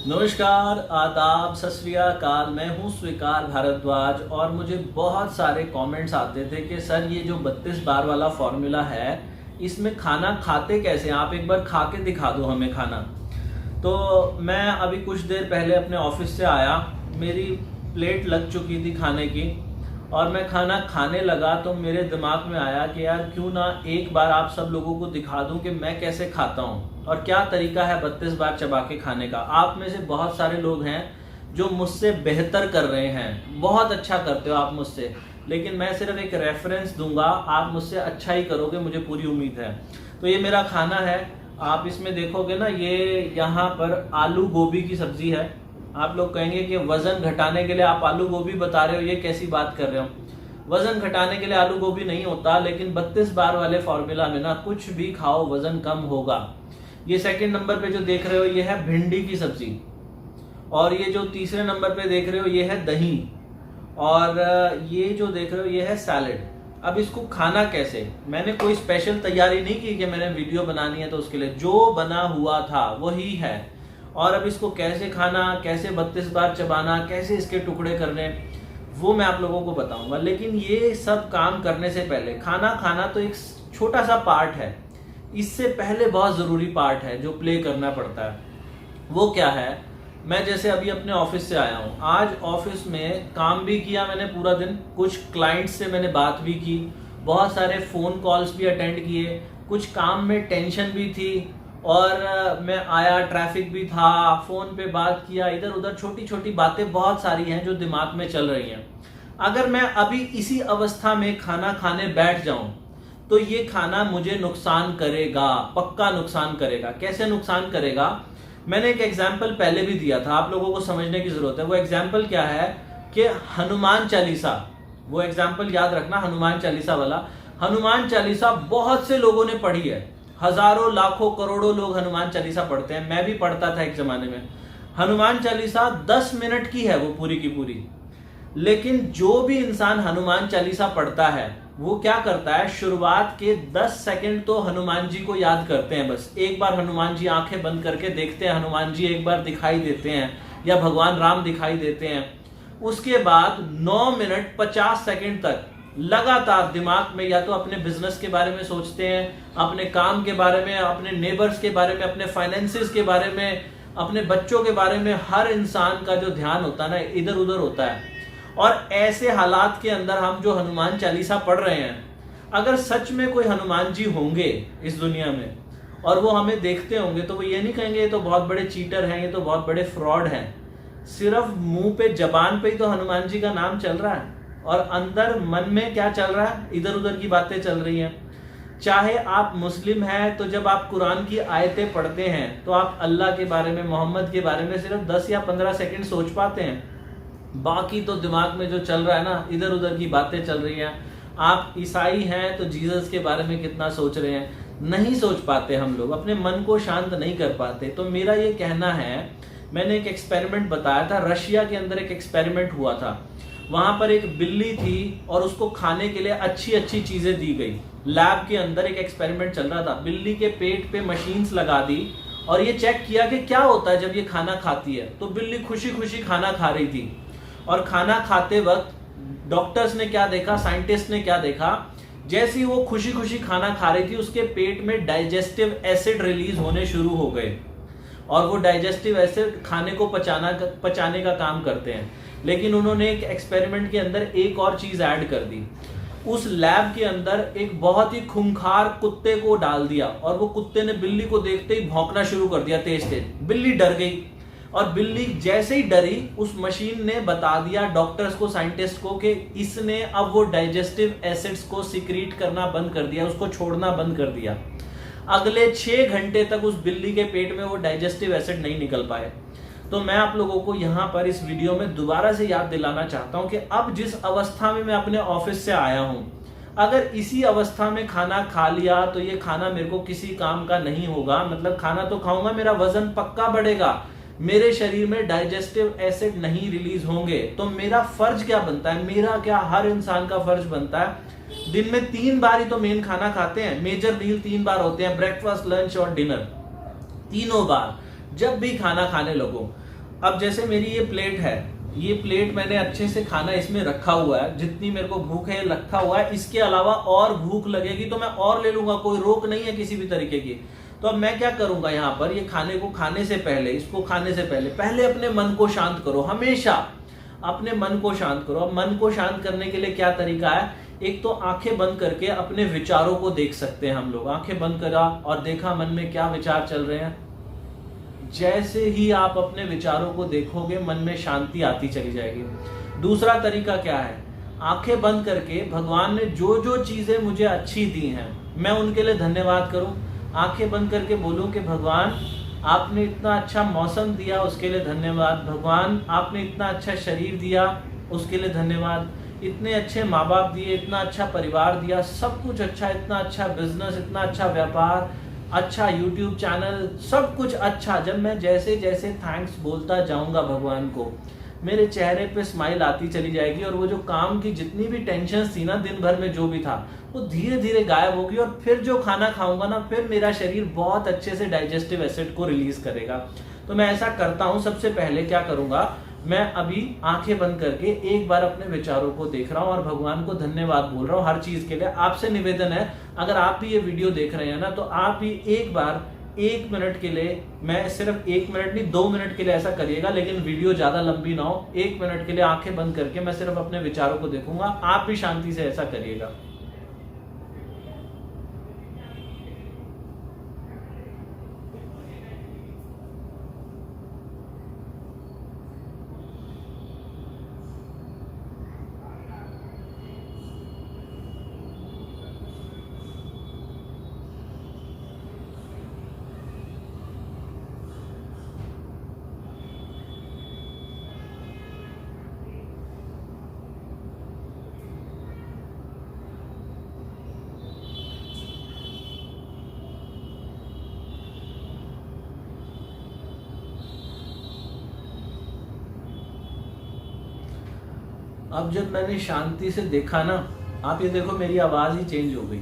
नमस्कार, आदाब, सत श्री अकाल। मैं हूं स्वीकार भारद्वाज और मुझे बहुत सारे कमेंट्स आते थे कि सर ये जो 32 बार वाला फॉर्मूला है इसमें खाना खाते कैसे हैं? आप एक बार खा के दिखा दो हमें खाना। तो मैं अभी कुछ देर पहले अपने ऑफिस से आया, मेरी प्लेट लग चुकी थी खाने की और मैं खाना खाने लगा तो मेरे दिमाग में आया कि यार क्यों ना एक बार आप सब लोगों को दिखा दूं कि मैं कैसे खाता हूं और क्या तरीका है 32 बार चबा के खाने का। आप में से बहुत सारे लोग हैं जो मुझसे बेहतर कर रहे हैं, बहुत अच्छा करते हो आप मुझसे, लेकिन मैं सिर्फ एक रेफरेंस दूंगा, आप मुझसे अच्छा ही करोगे, मुझे पूरी उम्मीद है। तो ये मेरा खाना है, आप इसमें देखोगे ना, ये यहाँ पर आलू गोभी की सब्जी है। आप लोग कहेंगे कि वजन घटाने के लिए आप आलू गोभी बता रहे हो, ये कैसी बात कर रहे हो? वजन घटाने के लिए आलू गोभी नहीं होता, लेकिन 32 बार वाले फॉर्मूला में ना कुछ भी खाओ वजन कम होगा। ये सेकंड नंबर पे जो देख रहे हो ये है भिंडी की सब्जी, और ये जो तीसरे नंबर पे देख रहे हो ये है दही, और ये जो देख रहे हो ये है सैलेड। अब इसको खाना कैसे? मैंने कोई स्पेशल तैयारी नहीं की कि मैंने वीडियो बनानी है तो उसके लिए, जो बना हुआ था वही है। और अब इसको कैसे खाना, कैसे 32 बार चबाना, कैसे इसके टुकड़े करने, वो मैं आप लोगों को बताऊंगा। लेकिन ये सब काम करने से पहले खाना खाना तो एक छोटा सा पार्ट है, इससे पहले बहुत जरूरी पार्ट है जो प्ले करना पड़ता है। वो क्या है? मैं जैसे अभी अपने ऑफिस से आया हूँ, आज ऑफिस में काम भी किया मैंने पूरा दिन, कुछ क्लाइंट्स से मैंने बात भी की, बहुत सारे फोन कॉल्स भी अटेंड किए, कुछ काम में टेंशन भी थी, और मैं आया, ट्रैफिक भी था, फोन पे बात किया, इधर उधर छोटी छोटी बातें बहुत सारी हैं जो दिमाग में चल रही हैं। अगर मैं अभी इसी अवस्था में खाना खाने बैठ जाऊं तो ये खाना मुझे नुकसान करेगा, पक्का नुकसान करेगा। कैसे नुकसान करेगा? मैंने एक एग्जाम्पल पहले भी दिया था, आप लोगों को समझने की जरूरत है। वो एग्जाम्पल क्या है कि हनुमान चालीसा, वो एग्जाम्पल याद रखना, हनुमान चालीसा वाला। हनुमान चालीसा बहुत से लोगों ने पढ़ी है, हजारों लाखों करोड़ों लोग हनुमान चालीसा पढ़ते हैं, मैं भी पढ़ता था एक जमाने में। हनुमान चालीसा 10 मिनट की है वो पूरी की पूरी। लेकिन जो भी इंसान हनुमान चालीसा पढ़ता है वो क्या करता है, शुरुआत के 10 सेकंड तो हनुमान जी को याद करते हैं, बस एक बार हनुमान जी आंखें बंद करके देखते हैं, हनुमान जी एक बार दिखाई देते हैं या भगवान राम दिखाई देते हैं। उसके बाद 9 मिनट 50 सेकंड तक लगातार दिमाग में या तो अपने बिजनेस के बारे में सोचते हैं, अपने काम के बारे में, अपने नेबर्स के बारे में, अपने फाइनेंसिस के बारे में, अपने बच्चों के बारे में। हर इंसान का जो ध्यान होता है ना इधर उधर होता है। और ऐसे हालात के अंदर हम जो हनुमान चालीसा पढ़ रहे हैं, अगर सच में कोई हनुमान जी होंगे इस दुनिया में और वो हमें देखते होंगे तो वो ये नहीं कहेंगे ये तो बहुत बड़े चीटर हैं, ये तो बहुत बड़े फ्रॉड हैं। सिर्फ मुंह पे, जबान पे ही तो हनुमान जी का नाम चल रहा है, और अंदर मन में क्या चल रहा है? इधर उधर की बातें चल रही हैं। चाहे आप मुस्लिम हैं तो जब आप कुरान की आयतें पढ़ते हैं तो आप अल्लाह के बारे में, मोहम्मद के बारे में सिर्फ 10 या 15 सेकंड सोच पाते हैं, बाकी तो दिमाग में जो चल रहा है ना इधर उधर की बातें चल रही हैं। आप ईसाई हैं तो जीसस के बारे में कितना सोच रहे हैं, नहीं सोच पाते, हम लोग अपने मन को शांत नहीं कर पाते। तो मेरा ये कहना है, मैंने एक एक्सपेरिमेंट बताया था, रशिया के अंदर एक एक्सपेरिमेंट हुआ था। वहां पर एक बिल्ली थी और उसको खाने के लिए अच्छी अच्छी चीजें दी गई। लैब के अंदर एक एक्सपेरिमेंट चल रहा था, बिल्ली के पेट पे मशीन्स लगा दी और ये चेक किया कि क्या होता है जब ये खाना खाती है। तो बिल्ली खुशी खुशी खाना खा रही थी, और खाना खाते वक्त डॉक्टर्स ने क्या देखा, साइंटिस्ट ने क्या देखा, जैसे ही वो खुशी खुशी खाना खा रही थी उसके पेट में डाइजेस्टिव एसिड रिलीज होने शुरू हो गए, और वो डाइजेस्टिव एसिड खाने को पचाने का काम करते हैं। लेकिन उन्होंने एक एक्सपेरिमेंट के अंदर एक और चीज ऐड कर दी। उस लैब के अंदर एक बहुत ही खूंखार कुत्ते को डाल दिया, और वो कुत्ते ने बिल्ली को देखते ही भौंकना शुरू कर दिया तेज तेज। बिल्ली डर गई, और बिल्ली जैसे ही डरी उस मशीन ने बता दिया डॉक्टर्स को, साइंटिस्ट को, कि इसने अब वो डाइजेस्टिव एसिड्स को सिक्रीट करना बंद कर दिया, उसको छोड़ना बंद कर दिया। अगले 6 घंटे तक उस बिल्ली के पेट में वो डाइजेस्टिव एसिड नहीं निकल पाए। तो मैं आप लोगों को यहाँ पर इस वीडियो में दोबारा से याद दिलाना चाहता हूँ कि अब जिस अवस्था में मैं अपने ऑफिस से आया हूँ, अगर इसी अवस्था में खाना खा लिया तो ये खाना मेरे को किसी काम का नहीं होगा। मतलब खाना तो खाऊंगा, मेरा वजन पक्का बढ़ेगा, मेरे शरीर में डाइजेस्टिव एसिड नहीं रिलीज होंगे। तो मेरा फर्ज क्या बनता है, मेरा क्या, हर इंसान का फर्ज बनता है, दिन में 3 बार ही तो मेन खाना खाते हैं, मेजर मील 3 बार होते हैं, ब्रेकफास्ट, लंच और डिनर, तीनों बार जब भी खाना खाने लगो अब जैसे मेरी ये प्लेट है, ये प्लेट मैंने अच्छे से खाना इसमें रखा हुआ है, जितनी मेरे को भूख है रखा हुआ है, इसके अलावा और भूख लगेगी तो मैं और ले लूंगा, कोई रोक नहीं है किसी भी तरीके की। तो अब मैं क्या करूंगा, यहाँ पर ये खाने को खाने से पहले, इसको खाने से पहले अपने मन को शांत करो, हमेशा अपने मन को शांत करो। अब मन को शांत करने के लिए क्या तरीका है, एक तो आंखें बंद करके अपने विचारों को देख सकते हैं हम लोग। आंखें बंद करा और देखा मन में क्या विचार चल रहे हैं। जैसे ही आप अपने विचारों को देखोगे मन में शांति आती चली जाएगी। दूसरा तरीका क्या है, आंखें बंद करके भगवान ने जो जो चीजें मुझे अच्छी दी हैं मैं उनके लिए धन्यवाद करूं। आंखें बंद करके बोलूं कि भगवान आपने इतना अच्छा मौसम दिया उसके लिए धन्यवाद, भगवान आपने इतना अच्छा शरीर दिया उसके लिए धन्यवाद, इतने अच्छे माँ बाप दिए, इतना अच्छा परिवार दिया, सब कुछ अच्छा, इतना अच्छा बिजनेस, इतना अच्छा व्यापार, अच्छा यूट्यूब चैनल, सब कुछ अच्छा। जब मैं जैसे जैसे थैंक्स बोलता जाऊंगा भगवान को, मेरे चेहरे पे स्माइल आती चली जाएगी और वो जो काम की जितनी भी टेंशन थी ना दिन भर में जो भी था वो धीरे धीरे गायब होगी। और फिर जो खाना खाऊंगा ना, फिर मेरा शरीर बहुत अच्छे से डाइजेस्टिव एसिड को रिलीज करेगा। तो मैं ऐसा करता हूं। सबसे पहले क्या करूंगा, मैं अभी आंखें बंद करके एक बार अपने विचारों को देख रहा हूं और भगवान को धन्यवाद बोल रहा हूं हर चीज के लिए। आपसे निवेदन है, अगर आप भी ये वीडियो देख रहे हैं ना, तो आप भी एक बार 1 मिनट के लिए, मैं सिर्फ 1 मिनट नहीं 2 मिनट के लिए ऐसा करिएगा, लेकिन वीडियो ज्यादा लंबी ना हो। 1 मिनट के लिए आंखें बंद करके मैं सिर्फ अपने विचारों को देखूंगा। आप भी शांति से ऐसा करिएगा। अब जब मैंने शांति से देखा ना, आप ये देखो मेरी आवाज ही चेंज हो गई।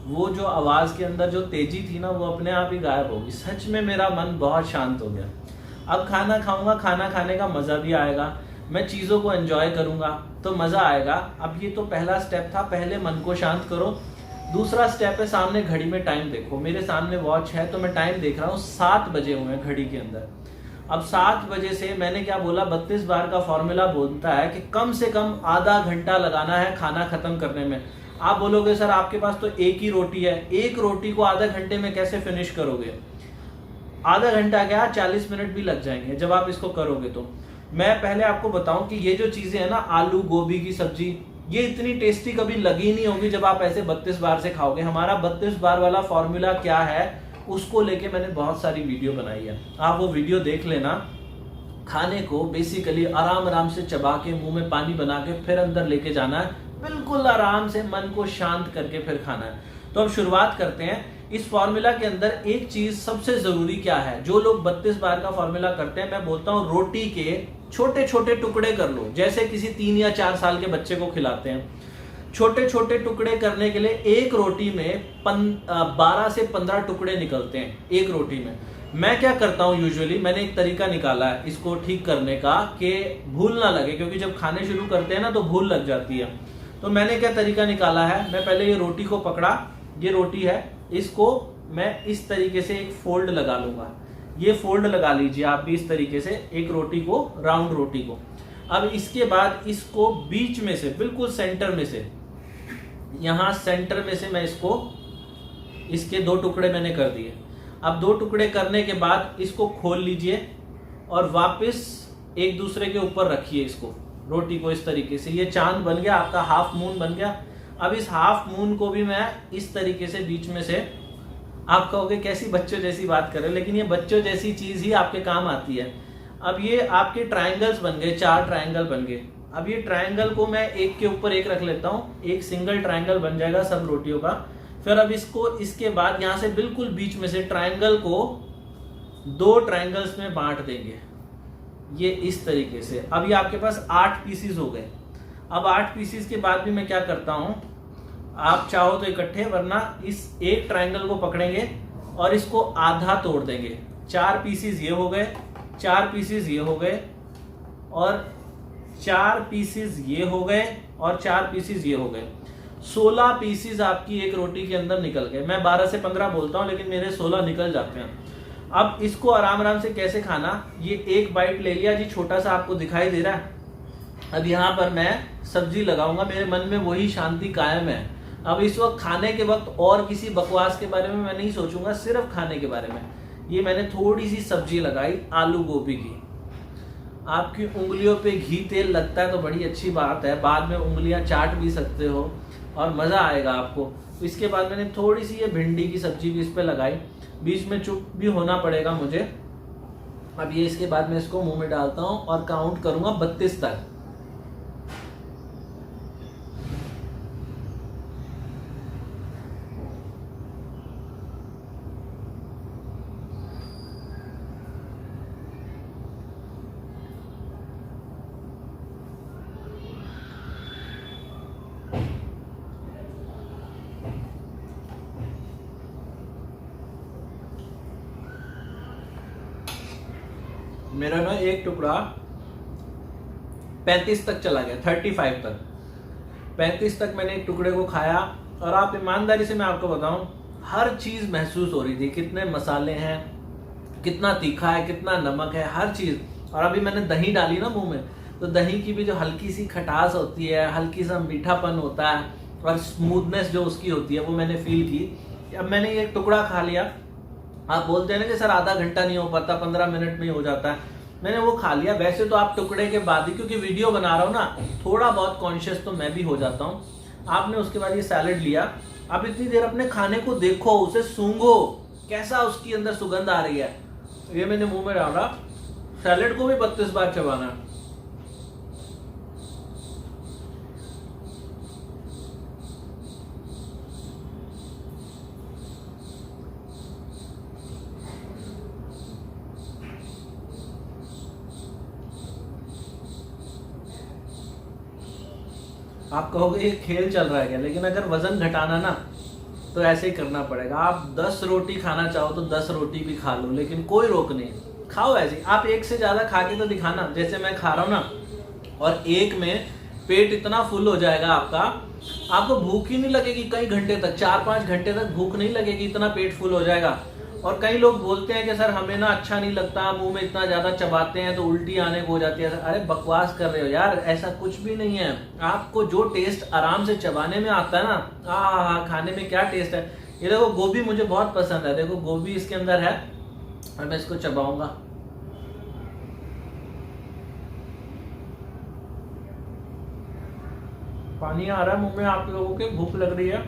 वो जो आवाज के अंदर जो तेजी थी ना, वो अपने आप ही गायब हो गई। सच में मेरा मन बहुत शांत हो गया। अब खाना खाऊंगा, खाना खाने का मजा भी आएगा, मैं चीजों को एंजॉय करूंगा तो मजा आएगा। अब ये तो पहला स्टेप था, पहले मन को शांत करो। दूसरा स्टेप है, सामने घड़ी में टाइम देखो। मेरे सामने वॉच है तो मैं टाइम देख रहा हूँ, 7 बजे हुए हैं घड़ी के अंदर। अब 7 बजे से मैंने क्या बोला, 32 बार का फॉर्मूला बोलता है कि कम से कम आधा घंटा लगाना है खाना खत्म करने में। आप बोलोगे सर आपके पास तो एक ही रोटी है, एक रोटी को आधा घंटे में कैसे फिनिश करोगे? आधा घंटा क्या, 40 मिनट भी लग जाएंगे जब आप इसको करोगे। तो मैं पहले आपको बताऊं कि ये जो चीजें है ना, आलू गोभी की सब्जी, ये इतनी टेस्टी कभी लगी नहीं होगी जब आप ऐसे 32 बार से खाओगे। हमारा 32 बार वाला फॉर्मूला क्या है, उसको लेके मैंने बहुत सारी वीडियो बनाई है, आप वो वीडियो देख लेना। खाने को बेसिकली आराम आराम से चबा के, मुंह में पानी बना के फिर अंदर लेके जाना है, बिल्कुल आराम से मन को शांत करके फिर खाना है। तो अब शुरुआत करते हैं। इस फॉर्मूला के अंदर एक चीज सबसे जरूरी क्या है, जो लोग 32 बार का फॉर्मूला करते हैं, मैं बोलता हूँ रोटी के छोटे छोटे टुकड़े कर लो, जैसे किसी 3 या 4 साल के बच्चे को खिलाते हैं। छोटे छोटे टुकड़े करने के लिए एक रोटी में 12 से 15 टुकड़े निकलते हैं एक रोटी में। मैं क्या करता हूं यूजुअली, मैंने एक तरीका निकाला है इसको ठीक करने का कि भूल ना लगे, क्योंकि जब खाने शुरू करते हैं ना तो भूल लग जाती है। तो मैंने क्या तरीका निकाला है, मैं पहले ये रोटी को पकड़ा, ये रोटी है, इसको मैं इस तरीके से एक फोल्ड लगा लूंगा। ये फोल्ड लगा लीजिए आप भी इस तरीके से, एक रोटी को, राउंड रोटी को। अब इसके बाद इसको बीच में से, बिल्कुल सेंटर में से, यहां सेंटर में से मैं इसको, इसके 2 टुकड़े मैंने कर दिए। अब 2 टुकड़े करने के बाद इसको खोल लीजिए और वापस एक दूसरे के ऊपर रखिए इसको, रोटी को इस तरीके से। ये चांद बन गया आपका, हाफ मून बन गया। अब इस हाफ मून को भी मैं इस तरीके से बीच में से, आप कहोगे कैसी बच्चों जैसी बात कर रहे हैं, लेकिन ये बच्चों जैसी चीज ही आपके काम आती है। अब ये आपके ट्रायंगल्स बन गए, 4 ट्रायंगल बन गए। अब ये ट्रायंगल को मैं एक के ऊपर एक रख लेता हूँ, एक सिंगल ट्रायंगल बन जाएगा सब रोटियों का। फिर अब इसको, इसके बाद यहां से बिल्कुल बीच में से ट्रायंगल को 2 ट्रायंगल्स में बांट देंगे, ये इस तरीके से। अब ये आपके पास 8 पीसीज हो गए। अब 8 पीसीज के बाद भी मैं क्या करता हूं, आप चाहो तो इकट्ठे, वरना इस एक ट्रायंगल को पकड़ेंगे और इसको आधा तोड़ देंगे। 4 पीसीज ये हो गए, 4 पीसेस ये हो गए, और 4 पीसेस ये हो गए, और 4 पीसेस ये हो गए। 16 पीसेस आपकी एक रोटी के अंदर निकल गए। मैं 12 से 15 बोलता हूँ, लेकिन मेरे 16 निकल जाते हैं। अब इसको आराम आराम से कैसे खाना, ये एक बाइट ले लिया जी, छोटा सा आपको दिखाई दे रहा है। अब यहाँ पर मैं सब्जी लगाऊंगा, मेरे मन में वही शांति कायम है। अब इस वक्त खाने के वक्त और किसी बकवास के बारे में मैं नहीं सोचूंगा, सिर्फ खाने के बारे में। ये मैंने थोड़ी सी सब्जी लगाई आलू गोभी की। आपकी उंगलियों पे घी तेल लगता है तो बड़ी अच्छी बात है, बाद में उंगलियां चाट भी सकते हो और मज़ा आएगा आपको। तो इसके बाद मैंने थोड़ी सी ये भिंडी की सब्जी भी इस पर लगाई। बीच में चुप भी होना पड़ेगा मुझे। अब ये इसके बाद मैं इसको मुंह में डालता हूँ और काउंट करूँगा 32 तक। मेरा ना एक टुकड़ा 35 तक चला गया, 35 तक। 35 तक मैंने एक टुकड़े को खाया, और आप ईमानदारी से मैं आपको बताऊं, हर चीज महसूस हो रही थी। कितने मसाले हैं, कितना तीखा है, कितना नमक है, हर चीज। और अभी मैंने दही डाली ना मुंह में, तो दही की भी जो हल्की सी खटास होती है, हल्की सा मीठापन होता है, और स्मूथनेस जो उसकी होती है, वो मैंने फील की। अब मैंने ये टुकड़ा खा लिया। आप बोलते हैं ना कि सर आधा घंटा नहीं हो पाता, 15 मिनट में ही हो जाता है। मैंने वो खा लिया। वैसे तो आप टुकड़े के बाद ही, क्योंकि वीडियो बना रहा हूँ ना, थोड़ा बहुत कॉन्शियस तो मैं भी हो जाता हूँ। आपने उसके बाद ये सैलेड लिया। अब इतनी देर अपने खाने को देखो, उसे सूंघो, कैसा उसकी अंदर सुगंध आ रही है। ये मैंने मुंह में डाला। सैलेड को भी 32 बार चबाना है। आप कहोगे ये खेल चल रहा है क्या, लेकिन अगर वजन घटाना ना तो ऐसे ही करना पड़ेगा। आप 10 रोटी खाना चाहो तो 10 रोटी भी खा लो, लेकिन कोई रोक नहीं, खाओ ऐसे। आप एक से ज्यादा खा के तो दिखाना, जैसे मैं खा रहा हूँ ना, और एक में पेट इतना फुल हो जाएगा आपका, आपको भूख ही नहीं लगेगी कई घंटे तक, 4-5 घंटे तक भूख नहीं लगेगी, इतना पेट फुल हो जाएगा। और कई लोग बोलते हैं कि सर हमें ना अच्छा नहीं लगता, मुंह में इतना ज्यादा चबाते हैं तो उल्टी आने को हो जाती है। अरे बकवास कर रहे हो यार, ऐसा कुछ भी नहीं है। आपको जो टेस्ट आराम से चबाने में आता है ना, खाने में क्या टेस्ट है। ये देखो गोभी मुझे बहुत पसंद है, देखो गोभी इसके अंदर है, और मैं इसको चबाऊंगा। पानी आ रहा है मुंह में आप लोगों के। भूख लग रही है,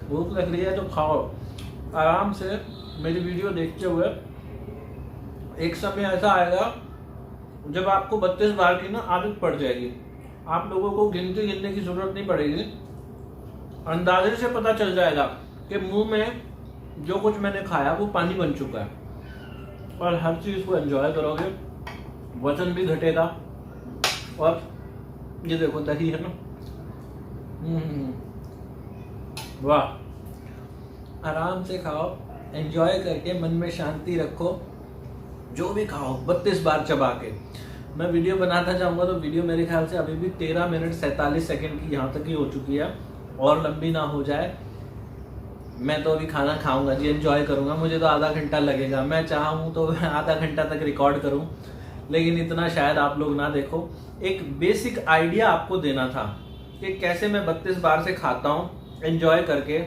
भूख लग रही है तो खाओ आराम से मेरी वीडियो देखते हुए। एक समय ऐसा आएगा जब आपको 32 बार की ना आदत पड़ जाएगी। आप लोगों को गिनने की जरूरत नहीं पड़ेगी, अंदाजे से पता चल जाएगा कि मुंह में जो कुछ मैंने खाया वो पानी बन चुका है। और हर चीज को एंजॉय करोगे, वजन भी घटेगा। और ये देखो दही है ना, वाह। आराम से खाओ, एंजॉय करके, मन में शांति रखो, जो भी खाओ 32 बार चबा के। मैं वीडियो बनाता जाऊंगा तो वीडियो मेरे ख्याल से अभी भी 13 मिनट 47 सेकंड की यहाँ तक ही हो चुकी है, और लंबी ना हो जाए। मैं तो अभी खाना खाऊंगा जी, एंजॉय करूंगा। मुझे तो आधा घंटा लगेगा, मैं चाहूँ तो आधा घंटा तक रिकॉर्ड करूँ, लेकिन इतना शायद आप लोग ना देखो। एक बेसिक आइडिया आपको देना था कि कैसे मैं 32 बार से खाता हूँ, एंजॉय करके।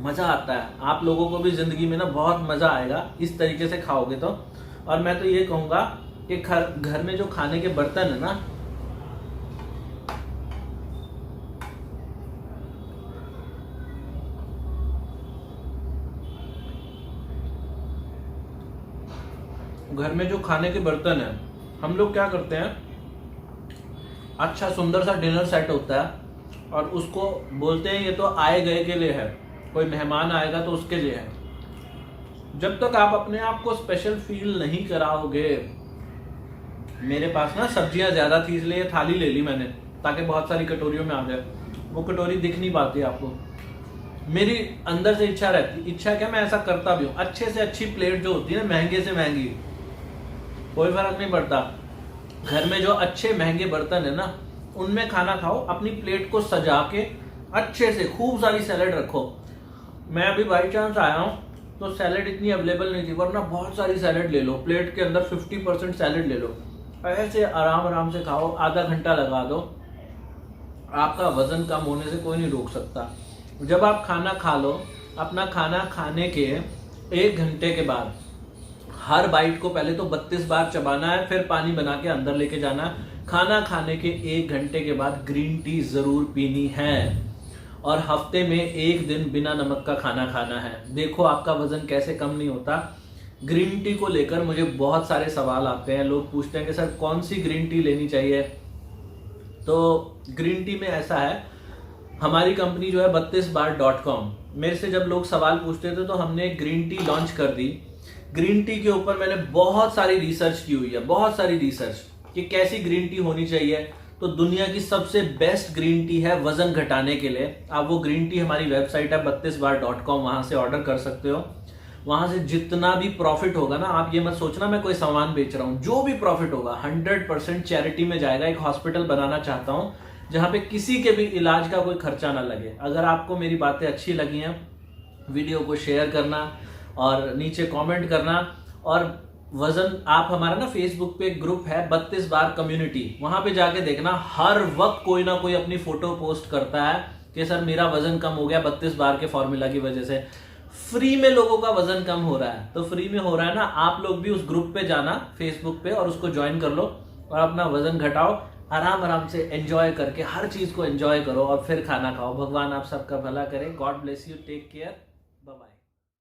मज़ा आता है, आप लोगों को भी ज़िंदगी में ना बहुत मज़ा आएगा इस तरीके से खाओगे तो। और मैं तो ये कहूँगा कि घर में जो खाने के बर्तन है ना, घर में जो खाने के बर्तन है, हम लोग क्या करते हैं, अच्छा सुंदर सा डिनर सेट होता है और उसको बोलते हैं ये तो आए गए के लिए है, कोई मेहमान आएगा तो उसके लिए है। जब तक आप अपने आप को स्पेशल फील नहीं कराओगे। मेरे पास ना सब्जियां ज्यादा थी इसलिए थाली ले ली मैंने, ताकि बहुत सारी कटोरियों में आ जाए। वो कटोरी दिख नहीं पाती आपको। मेरी अंदर से इच्छा रहती, इच्छा क्या, मैं ऐसा करता भी हूँ। अच्छे से अच्छी प्लेट जो होती है ना, महंगे से महंगी, कोई फर्क नहीं पड़ता। घर में जो अच्छे महंगे बर्तन है ना, उनमें खाना खाओ, अपनी प्लेट को सजा के अच्छे से खूब सारी सैलेड रखो। मैं अभी बाई चांस आया हूँ तो सैलेड इतनी अवेलेबल नहीं थी, वरना बहुत सारी सैलेड ले लो, प्लेट के अंदर 50% सैलेड ले लो, ऐसे आराम आराम से खाओ, आधा घंटा लगा दो, आपका वजन कम होने से कोई नहीं रोक सकता। जब आप खाना खा लो, अपना खाना खाने के 1 घंटे के बाद हर बाइट को पहले तो 32 बार चबाना है, फिर पानी बना के अंदर लेके जाना है। खाना खाने के 1 घंटे के बाद ग्रीन टी जरूर पीनी है, और हफ्ते में 1 दिन बिना नमक का खाना खाना है। देखो आपका वजन कैसे कम नहीं होता। ग्रीन टी को लेकर मुझे बहुत सारे सवाल आते हैं, लोग पूछते हैं कि सर कौन सी ग्रीन टी लेनी चाहिए। तो ग्रीन टी में ऐसा है, हमारी कंपनी जो है 32bar.com, मेरे से जब लोग सवाल पूछते थे तो हमने एक ग्रीन टी लॉन्च कर दी। ग्रीन टी के ऊपर मैंने बहुत सारी रिसर्च की हुई है, बहुत सारी रिसर्च कि कैसी ग्रीन टी होनी चाहिए। तो दुनिया की सबसे बेस्ट ग्रीन टी है वजन घटाने के लिए। आप वो ग्रीन टी, हमारी वेबसाइट है 32bar.com, वहां से ऑर्डर कर सकते हो। वहां से जितना भी प्रॉफिट होगा ना, आप ये मत सोचना मैं कोई सामान बेच रहा हूं, जो भी प्रॉफिट होगा 100% चैरिटी में जाएगा। एक हॉस्पिटल बनाना चाहता हूं जहां पे किसी के भी इलाज का कोई खर्चा ना लगे। अगर आपको मेरी बातें अच्छी लगी हैं, वीडियो को शेयर करना और नीचे कमेंट करना। और वजन, आप हमारा ना फेसबुक पे एक ग्रुप है 32 बार कम्युनिटी, वहां पे जाके देखना, हर वक्त कोई ना कोई अपनी फोटो पोस्ट करता है कि सर मेरा वजन कम हो गया 32 बार के फॉर्मूला की वजह से। फ्री में लोगों का वजन कम हो रहा है, तो फ्री में हो रहा है ना, आप लोग भी उस ग्रुप पे जाना फेसबुक पे और उसको ज्वाइन कर लो और अपना वजन घटाओ, आराम आराम से एंजॉय करके, हर चीज को एंजॉय करो और फिर खाना खाओ। भगवान आप सबका भला करे। God bless you, take care.